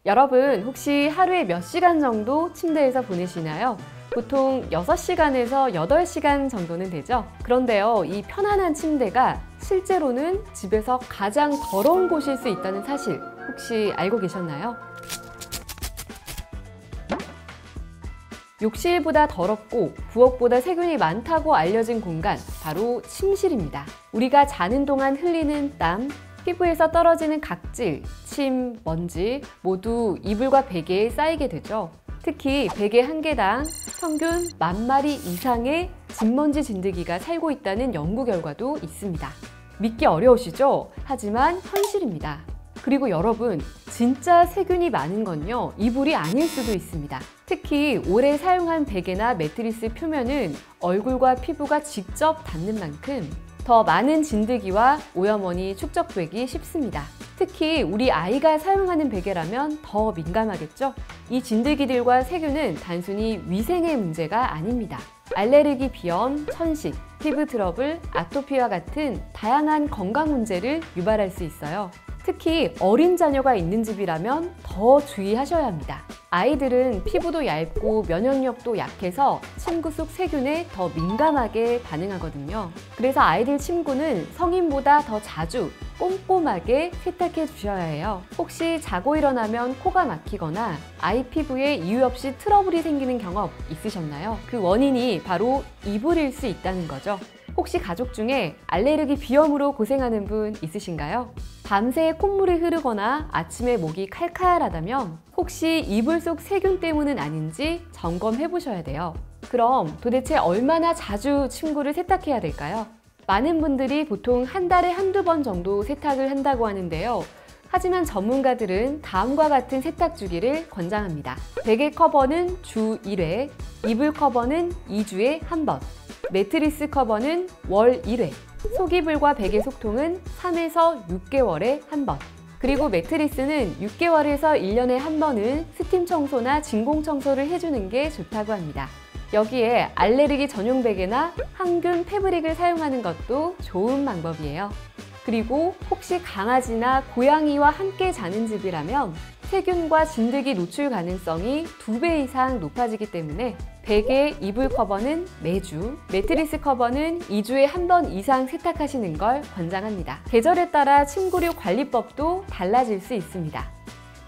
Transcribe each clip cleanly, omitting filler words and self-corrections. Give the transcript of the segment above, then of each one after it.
여러분 혹시 하루에 몇 시간 정도 침대에서 보내시나요? 보통 6시간에서 8시간 정도는 되죠? 그런데요, 이 편안한 침대가 실제로는 집에서 가장 더러운 곳일 수 있다는 사실 혹시 알고 계셨나요? 욕실보다 더럽고 부엌보다 세균이 많다고 알려진 공간, 바로 침실입니다. 우리가 자는 동안 흘리는 땀, 피부에서 떨어지는 각질, 침, 먼지 모두 이불과 베개에 쌓이게 되죠. 특히 베개 한 개당 평균 10,000마리 이상의 진먼지 진드기가 살고 있다는 연구 결과도 있습니다. 믿기 어려우시죠? 하지만 현실입니다. 그리고 여러분, 진짜 세균이 많은 건요, 이불이 아닐 수도 있습니다. 특히 오래 사용한 베개나 매트리스 표면은 얼굴과 피부가 직접 닿는 만큼 더 많은 진드기와 오염원이 축적되기 쉽습니다. 특히 우리 아이가 사용하는 베개라면 더 민감하겠죠? 이 진드기들과 세균은 단순히 위생의 문제가 아닙니다. 알레르기 비염, 천식, 피부 트러블, 아토피와 같은 다양한 건강 문제를 유발할 수 있어요. 특히 어린 자녀가 있는 집이라면 더 주의하셔야 합니다. 아이들은 피부도 얇고 면역력도 약해서 침구 속 세균에 더 민감하게 반응하거든요. 그래서 아이들 침구는 성인보다 더 자주 꼼꼼하게 세탁해 주셔야 해요. 혹시 자고 일어나면 코가 막히거나 아이 피부에 이유 없이 트러블이 생기는 경험 있으셨나요? 그 원인이 바로 이불일 수 있다는 거죠. 혹시 가족 중에 알레르기 비염으로 고생하는 분 있으신가요? 밤새 콧물이 흐르거나 아침에 목이 칼칼하다면 혹시 이불 속 세균 때문은 아닌지 점검해 보셔야 돼요. 그럼 도대체 얼마나 자주 침구를 세탁해야 될까요? 많은 분들이 보통 한 달에 한두 번 정도 세탁을 한다고 하는데요. 하지만 전문가들은 다음과 같은 세탁 주기를 권장합니다. 베개 커버는 주 1회, 이불 커버는 2주에 한 번, 매트리스 커버는 월 1회, 속이불과 베개 속통은 3에서 6개월에 한 번, 그리고 매트리스는 6개월에서 1년에 한 번은 스팀 청소나 진공 청소를 해주는 게 좋다고 합니다. 여기에 알레르기 전용 베개나 항균 패브릭을 사용하는 것도 좋은 방법이에요. 그리고 혹시 강아지나 고양이와 함께 자는 집이라면 세균과 진드기 노출 가능성이 2배 이상 높아지기 때문에 베개, 이불 커버는 매주, 매트리스 커버는 2주에 한 번 이상 세탁하시는 걸 권장합니다. 계절에 따라 침구류 관리법도 달라질 수 있습니다.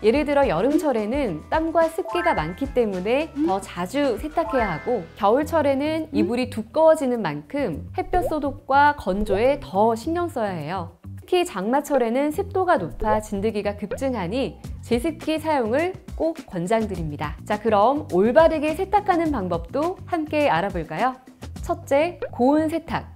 예를 들어 여름철에는 땀과 습기가 많기 때문에 더 자주 세탁해야 하고, 겨울철에는 이불이 두꺼워지는 만큼 햇볕 소독과 건조에 더 신경 써야 해요. 특히 장마철에는 습도가 높아 진드기가 급증하니 제습기 사용을 꼭 권장드립니다. 자, 그럼 올바르게 세탁하는 방법도 함께 알아볼까요? 첫째, 고온 세탁.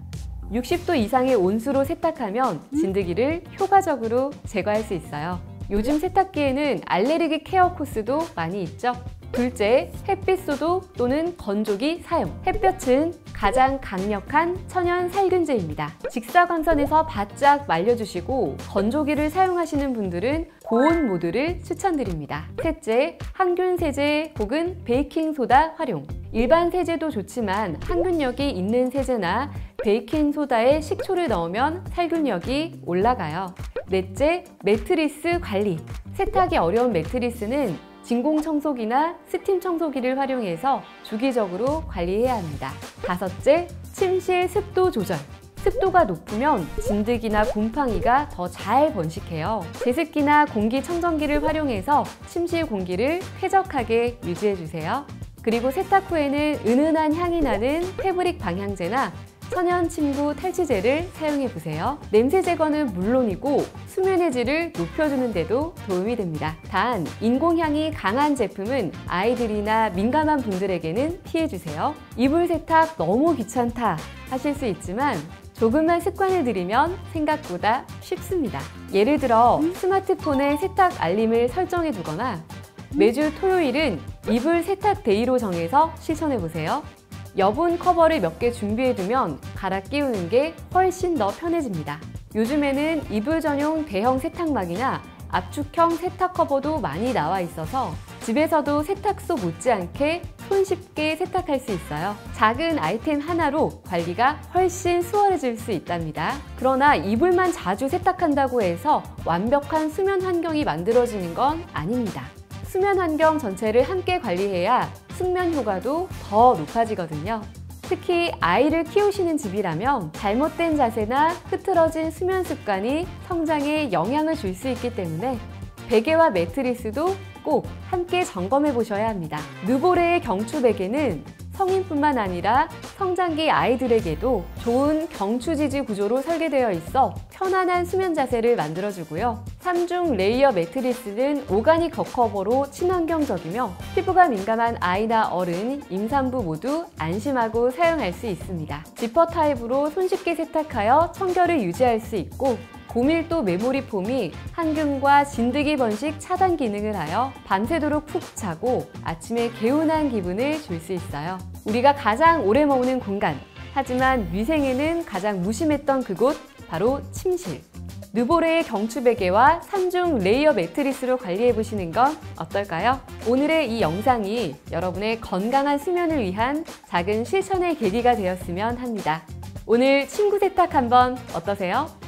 60도 이상의 온수로 세탁하면 진드기를 효과적으로 제거할 수 있어요. 요즘 세탁기에는 알레르기 케어 코스도 많이 있죠. 둘째, 햇빛 소독 또는 건조기 사용. 햇볕은 가장 강력한 천연 살균제입니다. 직사광선에서 바짝 말려주시고 건조기를 사용하시는 분들은 고온 모드를 추천드립니다. 셋째, 항균 세제 혹은 베이킹 소다 활용. 일반 세제도 좋지만 항균력이 있는 세제나 베이킹 소다에 식초를 넣으면 살균력이 올라가요. 넷째, 매트리스 관리. 세탁이 어려운 매트리스는 진공 청소기나 스팀 청소기를 활용해서 주기적으로 관리해야 합니다. 다섯째, 침실 습도 조절. 습도가 높으면 진드기나 곰팡이가 더 잘 번식해요. 제습기나 공기청정기를 활용해서 침실 공기를 쾌적하게 유지해주세요. 그리고 세탁 후에는 은은한 향이 나는 패브릭 방향제나 천연 침구 탈취제를 사용해보세요. 냄새 제거는 물론이고 수면의 질을 높여주는 데도 도움이 됩니다. 단, 인공향이 강한 제품은 아이들이나 민감한 분들에게는 피해주세요. 이불 세탁 너무 귀찮다 하실 수 있지만 조금만 습관을 들이면 생각보다 쉽습니다. 예를 들어 스마트폰에 세탁 알림을 설정해 두거나 매주 토요일은 이불 세탁 데이로 정해서 실천해보세요. 여분 커버를 몇 개 준비해두면 갈아 끼우는 게 훨씬 더 편해집니다. 요즘에는 이불 전용 대형 세탁막이나 압축형 세탁 커버도 많이 나와 있어서 집에서도 세탁소 못지않게 손쉽게 세탁할 수 있어요. 작은 아이템 하나로 관리가 훨씬 수월해질 수 있답니다. 그러나 이불만 자주 세탁한다고 해서 완벽한 수면 환경이 만들어지는 건 아닙니다. 수면 환경 전체를 함께 관리해야 숙면 효과도 더 높아지거든요. 특히 아이를 키우시는 집이라면 잘못된 자세나 흐트러진 수면 습관이 성장에 영향을 줄 수 있기 때문에 베개와 매트리스도 꼭 함께 점검해 보셔야 합니다. 누보레의 경추 베개는 성인뿐만 아니라 성장기 아이들에게도 좋은 경추 지지 구조로 설계되어 있어 편안한 수면 자세를 만들어주고요. 3중 레이어 매트리스는 오가닉 겉커버로 친환경적이며 피부가 민감한 아이나 어른, 임산부 모두 안심하고 사용할 수 있습니다. 지퍼 타입으로 손쉽게 세탁하여 청결을 유지할 수 있고 고밀도 메모리 폼이 항균과 진드기 번식 차단 기능을 하여 밤새도록 푹 자고 아침에 개운한 기분을 줄 수 있어요. 우리가 가장 오래 머무는 공간, 하지만 위생에는 가장 무심했던 그곳, 바로 침실. 누보레의 경추 베개와 3중 레이어 매트리스로 관리해보시는 건 어떨까요? 오늘의 이 영상이 여러분의 건강한 수면을 위한 작은 실천의 계기가 되었으면 합니다. 오늘 침구 세탁 한번 어떠세요?